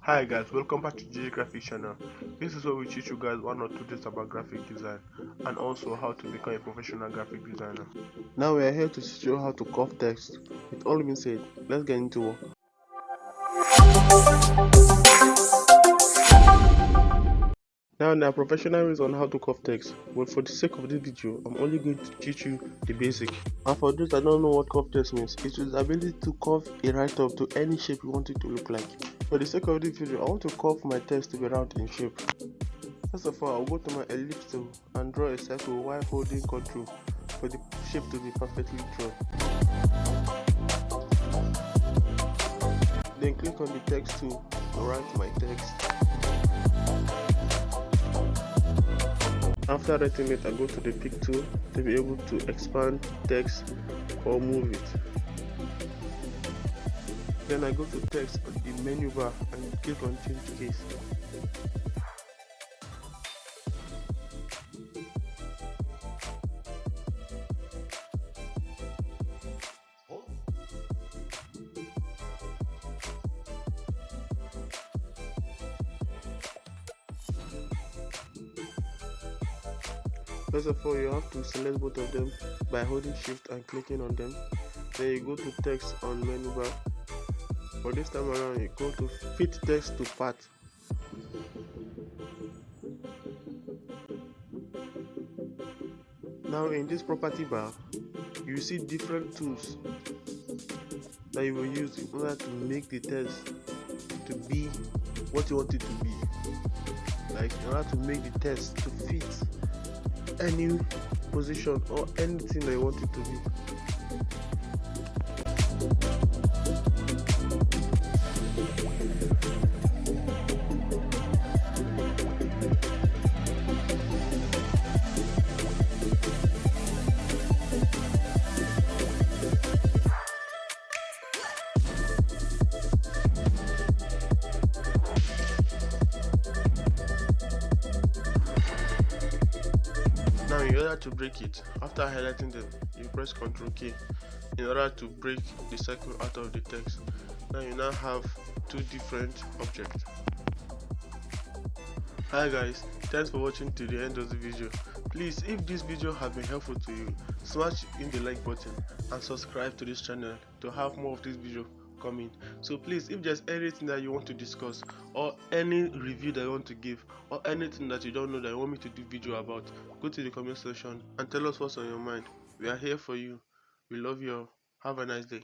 Hi guys, welcome back to GG Graphic channel. This is where we teach you guys one or two things about graphic design and also how to become a professional graphic designer. Now we are here to teach you how to curve text. With all being said, let's get into work. Now there are professional ways on how to curve text, but for the sake of this video, I'm only going to teach you the basic. And for those that don't know what curve text means, it is the ability to curve a write-up to any shape you want it to look like. For the sake of this video, I want to curve my text to be round in shape. First of all, I'll go to my ellipse tool and draw a circle while holding Ctrl for the shape to be perfectly drawn. Then click on the text tool to write my text. After writing it, I go to the pick tool to be able to expand text or move it. Then I go to text on the menu bar and click on change case. First of all, you have to select both of them by holding shift and clicking on them. Then you go to text on menu bar. For this time around, you go to fit text to path. Now in this property bar, you see different tools that you will use in order to make the text to be what you want it to be. Like in order to make the text to fit any position or anything that you want it to be. Now in order to break it, after highlighting them, you press Ctrl K in order to break the circle out of the text. Now you now have two different objects. Hi guys, thanks for watching to the end of the video. Please, if this video has been helpful to you, smash in the like button and subscribe to this channel to have more of this video coming. So please, if there's anything that you want to discuss or any review that you want to give or anything that you don't know that you want me to do video about, go to the comment section and tell us what's on your mind. We are here for you. We love you all. Have a nice day.